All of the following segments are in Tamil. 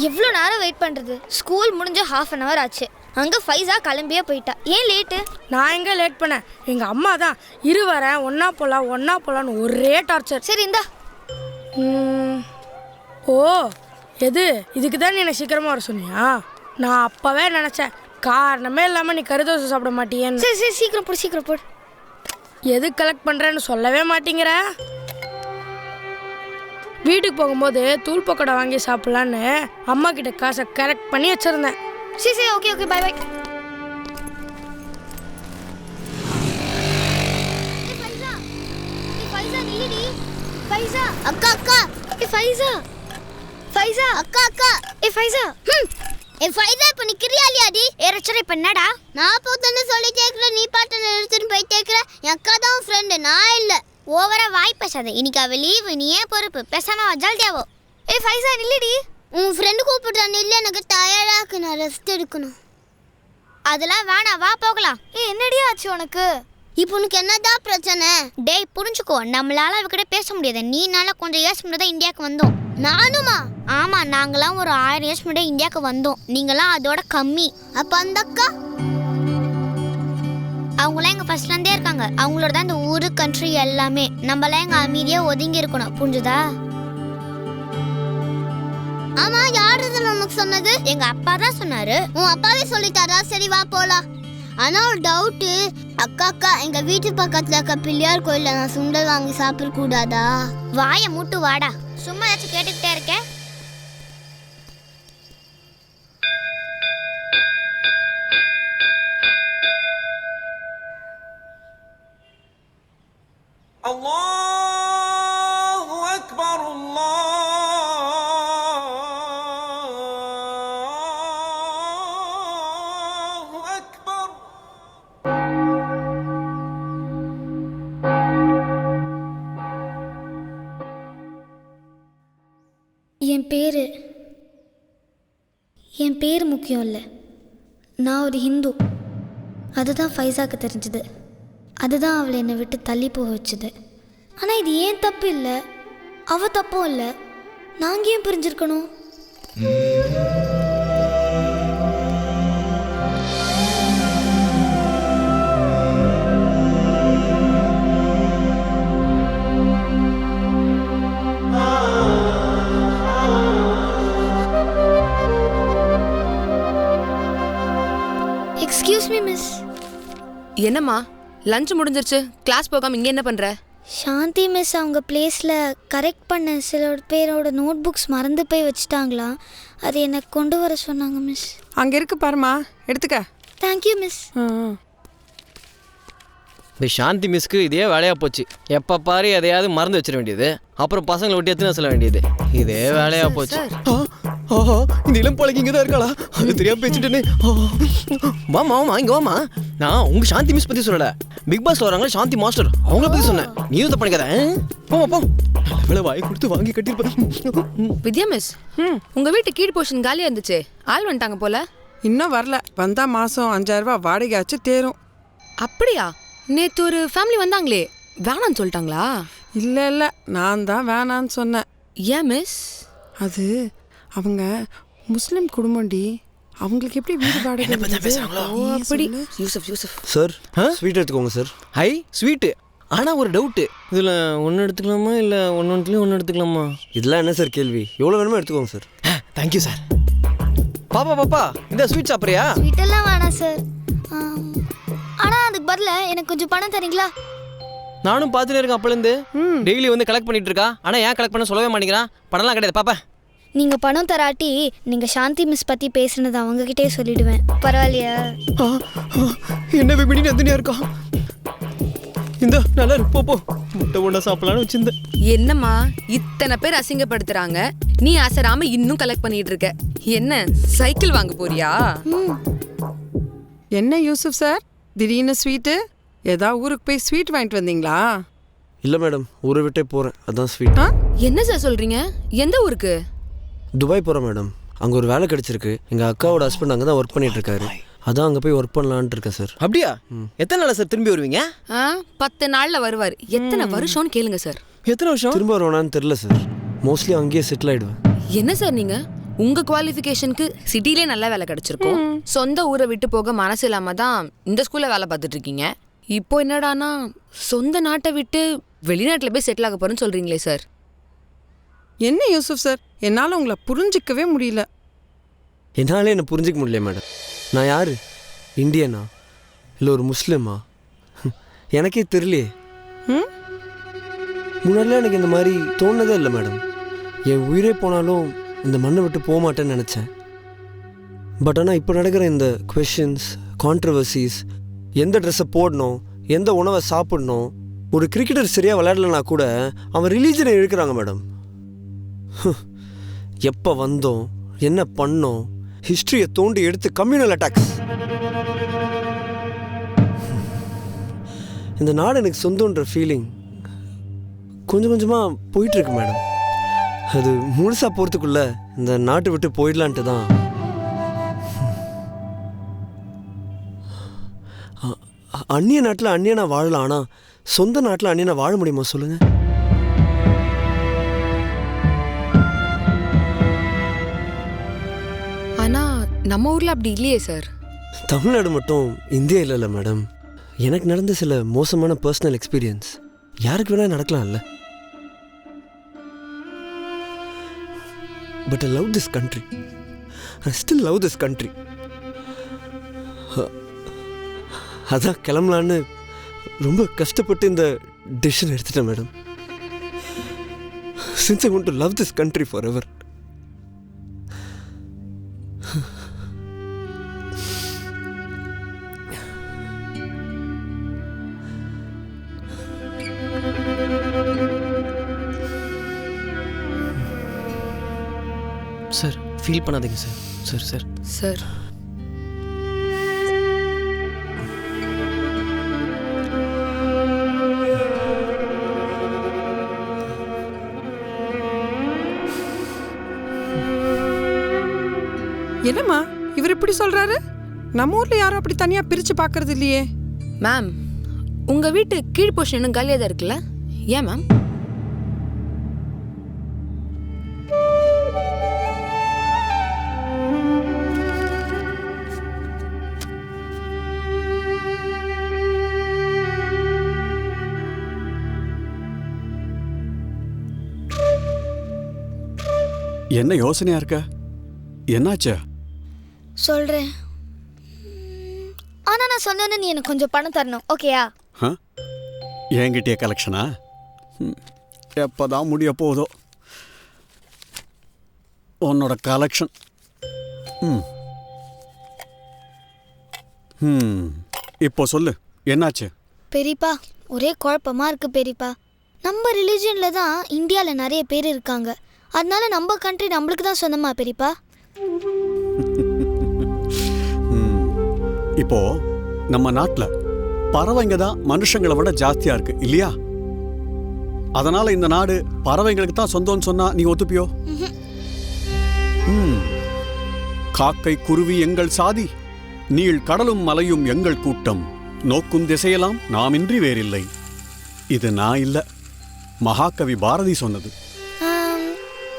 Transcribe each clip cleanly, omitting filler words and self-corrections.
எவ்வளோ நேரம் வெயிட் பண்ணுறது? ஸ்கூல் முடிஞ்ச ½ hour ஆச்சு. அங்கே ஃபைஸா கிளம்பியே போயிட்டா. ஏன் லேட்டு? நான் எங்கே லேட் பண்ணேன்? எங்கள் அம்மா தான் வரேன் ஒன்றா போகலான்னு ஒரே டார்ச்சர். சரி இந்தா. ஓ எது இதுக்கு தான் நீ என்னை சீக்கிரமாக வர சொன்னியா? நான் அப்போவே நினச்சேன் காரணமே இல்லாமல் நீ கறி தோசை சாப்பிட மாட்டியேன்னு. சரி சரி சீக்கிரம் போடு. எது கலெக்ட் பண்ணுறேன்னு சொல்லவே மாட்டேங்கிற. வீட்டுக்கு போகும்போது தூள் பக்கோடா வாங்கி சாப்பிட்லான்னு அம்மா கிட்ட காசை கரெக்ட் பண்ணி வச்சுருந்தேன். சரி ஓகே பாய். அக்கா ஃபைஸா அக்கா ஃபைஸா இப்ப நிக்கிறியா இல்லையாடி? ரச்சனை இப்ப என்னடா? நான் போத்தன்னு சொல்லி கேட்கல, நீ பாட்டு எடுத்துன்னு போய் கேட்கற. என் அக்கா தான் ஃப்ரெண்டு, நான் இல்லை. ஓவரா வாய் பேசாத. இன்னைக்கு அவ லீவ், நீ ஏன் பொறுப்பு? பேசாம ஜல்தியாவோ. ஃபைஸா நில்லுடி. உன் ஃப்ரெண்டு கூப்பிடுறான் இல்லை, எனக்கு டயர்டா இருக்கு, நான் ரெஸ்ட் எடுக்கணும். அதெல்லாம் வேணாம், வா போகலாம். என்னடி ஆச்சு உனக்கு? இப்போ உனக்கு என்னதான் பிரச்சனை? டேய் புரிஞ்சுக்கோ, நம்மளால அவகிட்ட பேச முடியாது. நீனால கொஞ்சம் இயர்ஸ் முன்னாடி தான் இந்தியாவுக்கு வந்தோம். நானுமா? ஆமா, நாங்களாம் ஒரு 1000 இயர்ஸ் முன்னாடி இந்தியாவுக்கு வந்தோம். நீங்களாம் அதோட கம்மி. அப்ப அந்த அக்கா அவங்களாம் எங்க ஃபர்ஸ்ட்ல இருந்தே இருக்காங்க. அவங்களோட தான் இந்த ஊரு கண்ட்ரி எல்லாமே. நம்மளாம் எங்க அமைதியா ஒதுங்கி இருக்கணும், புரிஞ்சுதா? ஆமா, யாரு இதெல்லாம் உனக்கு சொன்னது? எங்க அப்பா தான் சொன்னாரு. உன் அப்பாவே சொல்லிட்டாரா? சரி வா போலாம். ஆனா ஒரு டவுட்டு, அக்கா எங்க வீட்டு பக்கத்துல இருக்க பிள்ளையார் கோயில்ல நான் சுண்டல் வாங்கி சாப்பிட கூடாதா? வாயை மூட்டு வாடா. சும்மா ஏதாச்சும் கேட்டுக்கிட்டே இருக்கேன். அல்லாஹு அக்பர் அல்லாஹு அக்பர். என் பேர் முக்கியம் இல்லை. நான் ஒரு ஹிந்து. அதுதான் ஃபைஸாக்கு தெரிஞ்சுது. அதுதான் அவளை என்னை விட்டு தள்ளி போக வச்சுது. ஆனால் இது ஏன் தப்பு இல்லை, அவள் தப்பும் இல்லை. நாங்கள் ஏன் புரிஞ்சிருக்கணும்? Excuse me miss. என்னம்மா லஞ்ச் முடிஞ்சிருச்சு, கிளாஸ் போகாம இங்கே என்ன பண்ணுற? சாந்தி மிஸ் அவங்க பிளேஸில் கரெக்ட் பண்ண சில பேரோட நோட் புக்ஸ் மறந்து போய் வச்சுட்டாங்களா, அது எனக்கு கொண்டு வர சொன்னாங்க மிஸ். அங்கே இருக்கு பாருமா, எடுத்துக்க. Thank you miss. இந்த சாந்தி மிஸ்க்கு இதே வேலையாக போச்சு. எப்போ பாரு எதையாவது மறந்து வச்சிட வேண்டியது, அப்புறம் பசங்களை விட்டு எத்தனை சொல்ல வேண்டியது, இதே வேலையாக போச்சு. இந்த இளம் பழகி இங்கே தான் இருக்காளா? அது தெரியாம பேசிட்டேனே. வாமா இங்கே வாமா. நான் உங்கள் சாந்தி மிஸ் பற்றி சொல்லலை, பிக் பாஸ் வராங்களே சாந்தி மாஸ்டர், அவங்கள பற்றி சொன்னேன். நீயும் தப்பு பண்ணிக்காத. போமா நல்ல வேலை வாங்கி கொடுத்து வாங்கி கட்டிருப்பேன். வித்யா மிஸ், உங்கள் வீட்டு கீழ் போர்ஷன் காலியாக இருந்துச்சு, ஆள் வந்துட்டாங்க போல. இன்னும் வரல, வந்தா மாதம் 5000 ரூபா வாடகை ஆச்சு தேரும். அப்படியா? நேற்று ஒரு ஃபேமிலி வந்தாங்களே, வேணான்னு சொல்லிட்டாங்களா? இல்லை நான் தான் வேணான்னு சொன்னேன். ஏன் மிஸ்? அது அவங்க முஸ்லிம் குடும்பம்டி, அவங்களுக்கு எப்படி வீடு வாடகை? அப்படி யூசப் சார் ஸ்வீட் எடுத்துக்கோங்க சார். High sweet. ஆனால் ஒரு டவுட்டு, இதில் ஒன்று எடுத்துக்கலாமா இல்லை ஒன்று எடுத்துக்கலாமா? இதெல்லாம் என்ன சார் கேள்வி? எவ்வளோ வேணுமோ எடுத்துக்கோங்க சார். Thank you sir. பாப்பா இந்த ஸ்வீட் சாப்பிட்றியா? ஸ்வீட்டெல்லாம் வேணாம் சார். ஆனால் அதுக்கு பதிலாக எனக்கு கொஞ்சம் பணம் தரீங்களா? நானும் பார்த்துட்டே இருக்கேன் அப்போலேருந்து. டெய்லி வந்து கலெக்ட் பண்ணிட்டு இருக்கா, ஆனால் ஏன் கலெக்ட் பண்ண சொல்லவே மாட்டேங்கிறான். பணம்லாம் கிடையாது பாப்பா. நீங்கள் பணம் தராட்டி நீங்கள் சாந்தி மிஸ் பற்றி பேசுனது அவங்ககிட்டே சொல்லிடுவேன். பரவாயில்லையா? என்ன விமினி நந்தினியா இருக்கா? இந்த நல்லா இருக்கு, போ முட்டை ஒன்றா சாப்பிடலான்னு வச்சிருந்தேன். என்னம்மா இத்தனை பேர் அசிங்கப்படுத்துறாங்க, நீ அசராம இன்னும் கலெக்ட் பண்ணிட்டு இருக்க. என்ன சைக்கிள் வாங்க போறியா? என்ன யூசுப் சார் திடீர்னு ஸ்வீட்டு? ஏதாவது ஊருக்கு போய் ஸ்வீட் வாங்கிட்டு வந்தீங்களா? இல்லை மேடம், ஊரை விட்டே போகிறேன், அதான் ஸ்வீட். என்ன சார் சொல்கிறீங்க? எந்த ஊருக்கு? துபாய் போகிறேன் மேடம். அங்கே ஒரு வேலை கிடச்சிருக்கு. எங்கள் அக்காவோட ஹஸ்பண்ட் அங்கே தான் ஒர்க் பண்ணிட்டு இருக்காரு. அதான் அங்கே போய் ஒர்க் பண்ணலான்ட்டு இருக்கேன் சார். அப்படியா? எத்தனை நாள் சார் திரும்பி வருவீங்க? 10 நாளில் வருவார். எத்தனை வருஷம்னு கேளுங்க சார். எத்தனை வருஷம் திரும்ப வருவானான்னு தெரில சார். மோஸ்ட்லி அங்கேயே செட்டில் ஆகிடுவேன். என்ன சார் நீங்க உங்க குவாலிஃபிகேஷனுக்கு சிட்டிலே நல்ல வேலை கிடைச்சிருக்கும், சொந்த ஊரை விட்டு போக மனசு இல்லாம தான் இந்த ஸ்கூல்ல வேலை பார்த்துட்டு இருக்கீங்க. இப்போ என்னடானா சொந்த நாட்டை விட்டு வெளிநாட்டில் போய் செட்டில் ஆக போறேன்னு சொல்றீங்களே சார். என்ன யூசுப் சார், என்னால் உங்களை புரிஞ்சிக்கவே முடியல. என்னாலே என்ன புரிஞ்சிக்க முடியல மேடம். நான் யாரு? இந்தியனா இல்லை ஒரு முஸ்லீமா? எனக்கே தெரியலையே. முன்னாடிலாம் எனக்கு இந்த மாதிரி தோணுனதே இல்லை மேடம். என் உயிரே போனாலும் இந்த மண்ணை விட்டு போக மாட்டேன்னு நினச்சேன். பட் ஆனால் இப்போ நடக்கிற இந்த கொஷின்ஸ், கான்ட்ரவர்சிஸ், எந்த ட்ரெஸ்ஸை போடணும், எந்த உணவை சாப்பிடணும், ஒரு கிரிக்கெட்டர் சரியாக விளையாடலனா கூட அவன் ரிலீஜனை இழுக்கிறாங்க மேடம். எப்போ வந்தோம், என்ன பண்ணோம், ஹிஸ்ட்ரியை தோண்டி எடுத்து கம்யூனல் அட்டாக்ஸ். இந்த நாடு எனக்கு சொந்தன்ற ஃபீலிங் கொஞ்சம் கொஞ்சமாக போயிட்டுருக்கு மேடம். அது முழுசாக போகிறதுக்குள்ள இந்த நாட்டை விட்டு போயிடலான்ட்டு தான். அந்நிய நாட்டில் அந்நியனா வாழலாம், ஆனால் சொந்த நாட்டில் அந்நியனா வாழ முடியுமா சொல்லுங்க? ஆனா நம்ம ஊர்ல அப்படி இல்லையே சார். தமிழ்நாடு மட்டும் இந்தியா இல்லைல்ல மேடம். எனக்கு நடந்த சில மோசமான பர்சனல் எக்ஸ்பீரியன்ஸ் யாருக்கு வேணா நடக்கலாம்ல. But I love this country. I still love this country. அதான் கிளம்பலான்னு ரொம்ப கஷ்டப்பட்டு இந்த டிசிஷன் எடுத்துட்டேன் madam. Since I want to love this country forever. Sir feel பண்ணாதீங்க சார். சார் சார் சார் என்னம்மா இவர் இப்படி சொல்றாரு? நம்ம ஊர்ல யாரும் அப்படி தனியா பிரிச்சு பார்க்கறது இல்லையே. மேம், உங்க வீட்டு கீழ் போர்ஷன் இன்னும் காலியாக தான் இருக்குல்ல? ஏன் மேம்? என்ன யோசனையா இருக்க? என்னாச்சு? சொல்கிறேன். ஆனால் நான் சொன்னேன்னு நீ எனக்கு கொஞ்சம் பணம் தரணும், ஓகேயா? என்கிட்டயே கலெக்ஷனா? எப்போதான் முடிய போதோ உன்னோட கலெக்ஷன். இப்போ சொல்லு, என்னாச்சு? பெரியப்பா, ஒரே குழப்பமாக இருக்குது பெரியப்பா. நம்ம ரிலீஜனில் தான் இந்தியாவில் நிறைய பேர் இருக்காங்க. அதனால நம்ம கண்ட்ரி நம்மளுக்கு தான் சொந்தமா பெரியப்பா? இப்போ நம்ம நாட்டில் பறவைங்க தான் மனுஷங்களை விட ஜாஸ்தியா இருக்கு இல்லையா? அதனால இந்த நாடு பறவைங்களுக்கு தான் சொந்தம்னு சொன்னா நீ ஒத்துப்பியோ? காக்கை குருவி எங்கள் சாதி, நீள் கடலும் மலையும் எங்கள் கூட்டம், நோக்கும் திசையெல்லாம் நாமின்றி வேறில்லை. இது நான் இல்ல, மகாகவி பாரதி சொன்னது.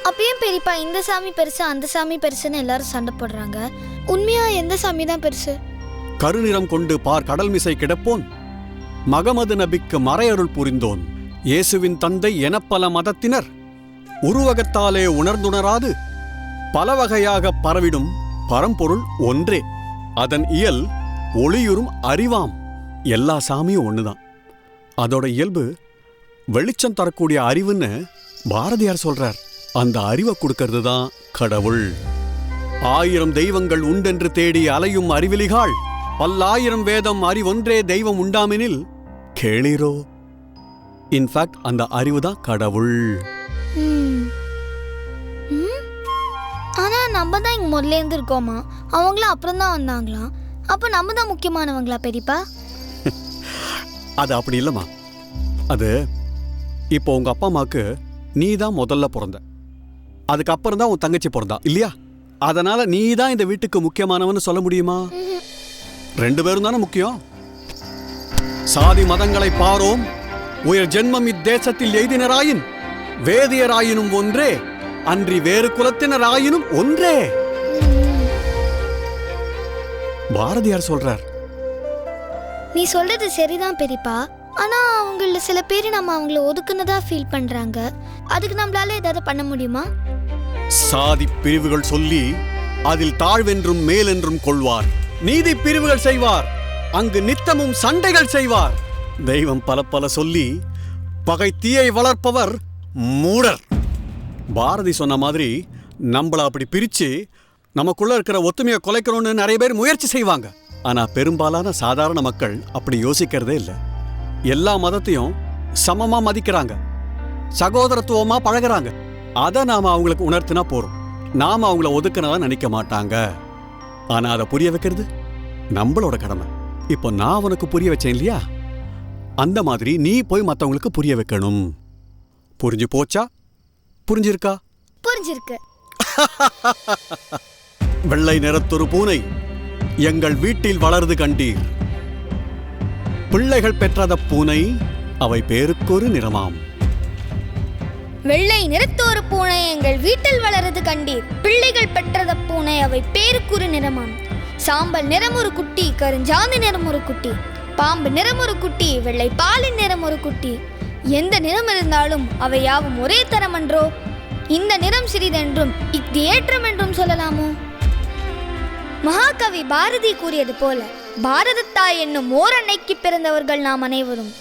அப்பயும் பெரியப்பா, இந்த சாமி பெருசு அந்த சாமி பெருசுன்னு எல்லாரும் சண்டை போடுறாங்க. உண்மையா எந்த சாமி தான் பெருசு? கருநிறம் கொண்டு பார் கடல் மிசை கிடப்போன், மகமது நபிக்கு மறையருள் புரிந்தோன், இயேசுவின் தந்தை என பல மதத்தினர் உருவகத்தாலே உணர்ந்துணராது பல வகையாக பரவிடும் பரம்பொருள் ஒன்றே, அதன் இயல் ஒளியுறும் அறிவாம். எல்லா சாமியும் ஒண்ணுதான். அதோட இயல்பு வெளிச்சம் தரக்கூடிய அறிவுன்னு பாரதியார் சொல்றார். அந்த அறிவை கொடுக்கறது தான் கடவுள். 1000 தெய்வங்கள் உண்டென்று தேடி அலையும் அறிவிலிகாள், 1000 வேதம் அறிவொன்றே தெய்வம் உண்டாமெனில் கேளீரோ. இன்ஃபேக்ட் அந்த அறிவு தான் கடவுள். ஆனா நம்ம தான் இங்க முதல்ல இருந்து இருக்கோமா? அவங்களும் அப்புறம் தான் வந்தாங்களாம். அப்ப நம்ம தான் முக்கியமானவங்களா பெரியப்பா? அது அப்படி இல்லைம்மா. அது இப்போ உங்க அப்பா அம்மாவுக்கு நீ தான் முதல்ல பிறந்த, அதுக்கப்புறம் தான் உன் தங்கச்சி பிறந்தா இல்லையா? அதனால நீ தான் இந்த வீட்டுக்கு முக்கியமானவன்னு சொல்ல முடியுமா? 2 பேரும் தானே முக்கியம். சாதி மதங்களை பாரோம், உயர் ஜென்மம் இத்தேசத்தில் எய்தினராயின் வேதியராயினும் ஒன்றே, அன்றி வேறு குலத்தினராயினும் ஒன்றே. பாரதியார் சொல்றார். நீ சொல்றது சரிதான் பெரியப்பா. ஆனா அவங்கள சில பேர் நம்ம அவங்கள ஒதுக்குனதா ஃபீல் பண்றாங்க. அதுக்கு நம்மளால ஏதாவது பண்ண முடியுமா? சாதி பிரிவுகள் சொல்லி அதில் தாழ்வென்றும் மேலென்றும் கொள்வார். நீதி பிரிவுகள் செய்வார், அங்கு நித்தமும் சண்டைகள் செய்வார். தெய்வம் பல பல சொல்லி பகை தீயை வளர்ப்பவர் மூடர். பாரதி சொன்ன மாதிரி நம்மள அப்படி பிரிச்சு நமக்குள்ள இருக்கிற ஒத்துமையை குலைக்கணும்னு நிறைய பேர் முயற்சி செய்வாங்க. ஆனா பெரும்பாலான சாதாரண மக்கள் அப்படி யோசிக்கிறதே இல்லை. எல்லா மதத்தையும் சமமா மதிக்கிறாங்க, சகோதரத்துவமா பழகுறாங்க. அதை நாம அவங்களுக்கு உணர்த்தினா போறோம். நாம அவங்கள ஒதுக்கினதா நினைக்க மாட்டாங்க. ஆனா அதை புரிய வைக்கிறது நம்மளோட கடமை. இப்போ நான் உனக்கு புரிய வச்சேன் இல்லையா, அந்த மாதிரி நீ போய் மற்றவங்களுக்கு புரிய வைக்கணும். புரிஞ்சு போச்சா? புரிஞ்சிருக்கா? புரிஞ்சிருக்கு. வெள்ளை நிறத்தொரு பூனை எங்கள் வீட்டில் வளர்ந்து கண்டீர். பிள்ளைகள் பெற்றத பூனை அவை பேருக்கொரு நிறமாம். வெள்ளை நிறத்தோரு பூனை எங்கள் வீட்டில் வளருது கண்டீர். பிள்ளைகள் பெற்றத பூனை அவை பேருக்குறு நிறமாம். சாம்பல் நிறம் ஒரு குட்டி, கருஞ்சாந்து நிறம் ஒரு குட்டி, பாம்பு நிறம் ஒரு குட்டி, வெள்ளை பாலின் நிறம் ஒரு குட்டி. எந்த நிறம் இருந்தாலும் அவை யாவும் ஒரே தரமன்றோ? இந்த நிறம் சிறிதென்றும் இஃது ஏற்றம் என்றும் சொல்லலாமோ? மகாகவி பாரதி கூறியது போல, பாரதத்தாய் என்னும் ஓர் அன்னைக்கு பிறந்தவர்கள் நாம் அனைவரும்.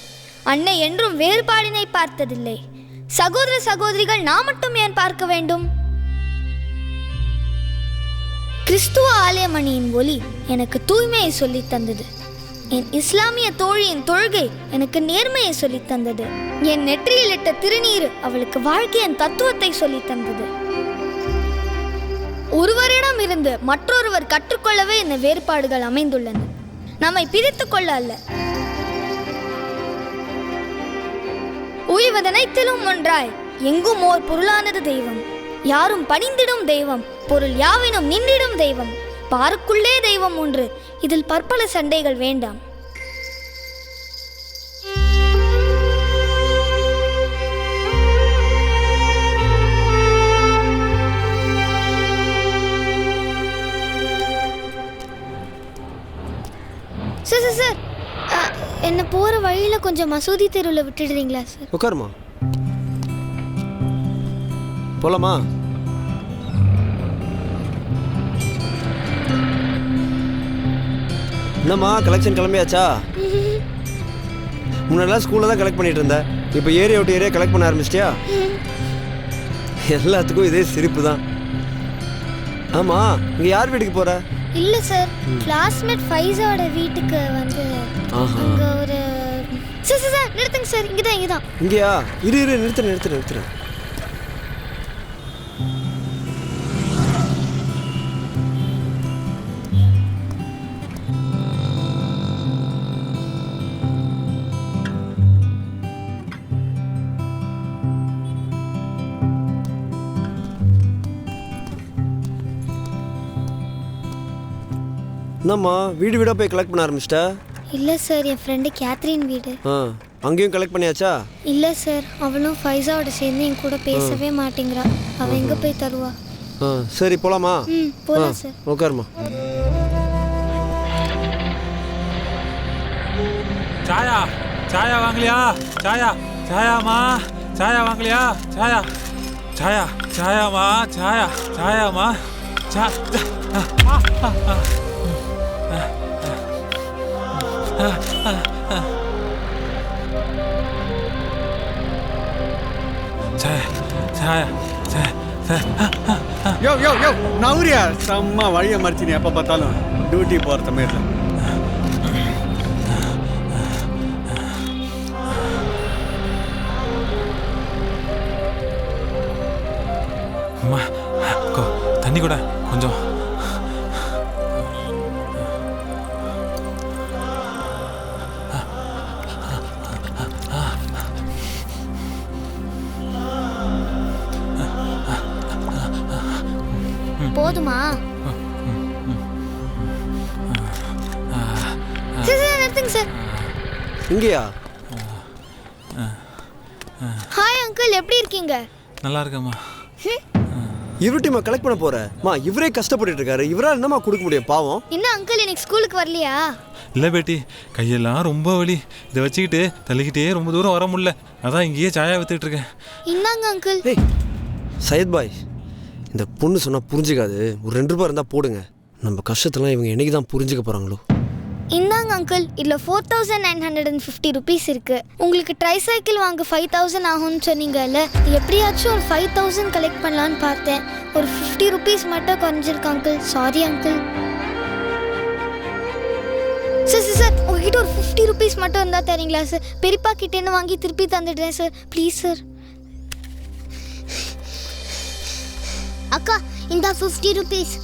அன்னை என்றும் வேறுபாடினை பார்த்ததில்லை. சகோதர சகோதரிகள் நாம் மட்டும் ஏன் பார்க்க வேண்டும்? கிறிஸ்துவ ஆலயமணியின் ஒளி எனக்கு தூய்மையை சொல்லித் தந்தது. என் இஸ்லாமிய தோழியின் தொழுகை எனக்கு நேர்மையை சொல்லித் தந்தது. என் நெற்றியில் இட்ட திருநீர் அவளுக்கு வாழ்க்கையின் தத்துவத்தை சொல்லித் தந்தது. ஒருவரிடம் இருந்து மற்றொருவர் கற்றுக்கொள்ளவே இந்த வேறுபாடுகள் அமைந்துள்ளன, நம்மை பிரித்துக் கொள்ள அல்ல. உய்வதனைத்திலும் ஒன்றாய் எங்கும் ஓர் பொருளானது தெய்வம். யாரும் பணிந்திடும் தெய்வம், பொருள் யாவினும் நின்றிடும் தெய்வம். பாருக்குள்ளே தெய்வம் ஒன்று, இதில் பற்பல சண்டைகள் வேண்டாம். சார் சார் சார், என்ன போகிற வழியில் கொஞ்சம் மசூதி தெருவில் விட்டுடுறீங்களா சார்? உட்காருமா. போலாமா? என்னம்மா கலெக்ஷன் கிளம்பியாச்சா? முன்னாடிலாம் ஸ்கூலில் தான் கலெக்ட் பண்ணிட்டு இருந்தேன், இப்போ ஏரியா விட்டு ஏரியா கலெக்ட் பண்ண ஆரம்பிச்சிட்டியா? எல்லாத்துக்கும் இதே சிரிப்பு தான். ஆமாம், இங்கே யார் வீட்டுக்கு போகிற? இல்லை சார், கிளாஸ்மேட் ஃபைஸோட வீட்டுக்கு வந்து அங்கே ஒரு... சார் சார் சார் நிறுத்துங்க சார், இங்கே தான் இங்கே தான். இங்கேயா? இரு நிறுத்துறேன். என்னம்மா வீடு வீடாக போய் கலெக்ட் பண்ண ஆரம்பிச்சிட்டா? இல்லை சார், என் ஃப்ரெண்டு கேத்ரின் வீடு. அங்கேயும் கலெக்ட் பண்ணியாச்சா? இல்லை சார், அவளும் ஃபைஸாவோட சேர்ந்து என் கூட பேசவே மாட்டேங்கிறா. அவள் எங்கே போய் தருவா? சரி போகலாமா? போகலாம் சார். உட்காருமா. சாயா வாங்கலையா? சாயாமா சாயா வாங்கலையா? சாயாமா சாயாமா நவுரியா செம்ம வழியை மறிச்சு நீ எப்போ பார்த்தாலும் டியூட்டி போகிற சமயத்தில். தண்ணி கூட கொஞ்சம். போதுமா? சார் நிறுத்துங்க சார். இங்கேயா? ஹாய் அங்கிள், எப்படி இருக்கீங்க? நல்லா இருக்கேம்மா. இவர்கிட்டயுமா கலெக்ட் பண்ண போறேம்மா? இவரே கஷ்டப்பட்டுட்டு இருக்காரு, இவரால் என்னம்மா கொடுக்க முடியும்? பாவம். என்ன அங்கிள் இன்னைக்கு ஸ்கூலுக்கு வரலையா? இல்லை பேட்டி, கையெல்லாம் ரொம்ப வலி. இதை வச்சுக்கிட்டு தள்ளிக்கிட்டே ரொம்ப தூரம் வர முடியல. அதான் இங்கேயே சாயா வித்துட்டு இருக்கேன். இந்தாங்க அங்கிள். ஏய் சையத் பாய், இந்த பொண்ணு சொன்னால் புரிஞ்சுக்காது. ஒரு 2 ரூபாய் இருந்தால் போடுங்க. நம்ம கஷ்டத்தெல்லாம் இவங்க என்னைக்கு தான் புரிஞ்சுக்க போகிறாங்களோ. இந்தாங்க அங்கிள், இதில் 4950 ருபீஸ் இருக்கு. உங்களுக்கு ட்ரை சைக்கிள் வாங்க 5000 ஆகும்னு சொன்னீங்கல்ல, எப்படியாச்சும் ஒரு 5000 கலெக்ட் பண்ணலான்னு பார்த்தேன். ஒரு 50 ருபீஸ் மட்டும் குறைஞ்சிருக்கு uncle. Sorry uncle. Sir sir sir, உங்ககிட்ட ஒரு 50 ருபீஸ் மட்டும் இருந்தால் தரீங்களா சார்? பெரியப்பா கிட்டேருந்து வாங்கி திருப்பி தந்துடுறேன் சார், ப்ளீஸ் சார். அக்கா இந்த 50 ருபீஸ்.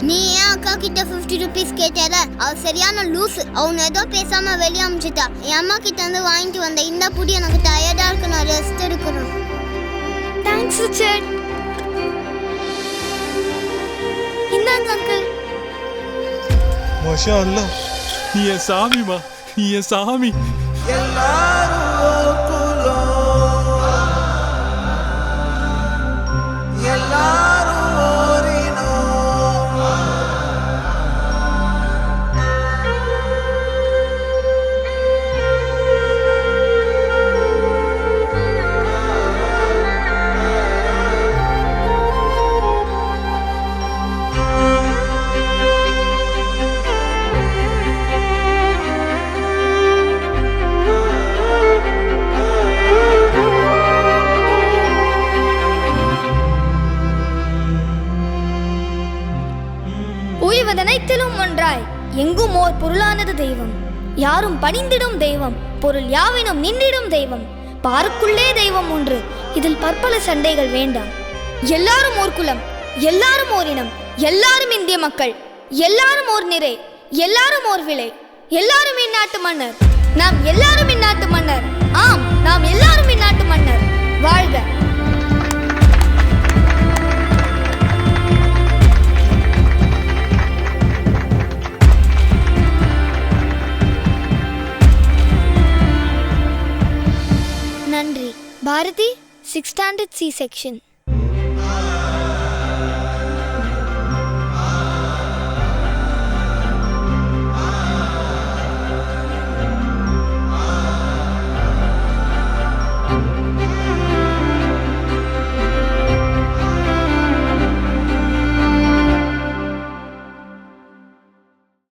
நீ ஏன் அக்கா கிட்ட 50 ருபீஸ் கேட்டால? அவ சரியான லூஸ். அவன் ஏதோ பேசாம வெளியே அமிச்சிட்டா. என் அம்மா கிட்ட இருந்து வாங்கிட்டு வந்த இந்த புடி எனக்கு டயர்டா இருக்கு, நான் ரெஸ்ட் எடுக்கணும். Thanks Richard. இந்தாங்க அங்கிள். மாஷா அல்லாஹ், நீ என் சாமிமா, நீ என் சாமி. உய்வதனைத்திலும் ஒன்றாய் எங்கும் ஓர் பொருளானது தெய்வம். யாரும் பணிந்திடும் தெய்வம், பொருள் யாவினும் நின்றிடும் தெய்வம். பாருக்குள்ளே தெய்வம் ஒன்று, இதில் பற்பல சண்டைகள் வேண்டாம். எல்லாரும் ஓர் குலம், எல்லாரும் ஓர் இனம், எல்லாரும் இந்திய மக்கள், எல்லாரும் ஓர் நிறை, எல்லாரும் ஓர் விலை, எல்லாரும் இந்நாட்டு மன்னர். நாம் எல்லாரும் இந்நாட்டு மன்னர். ஆம், நாம் எல்லாரும் இந்நாட்டு மன்னர். வாழ்க. நன்றி. Bharathi, 6th standard C section.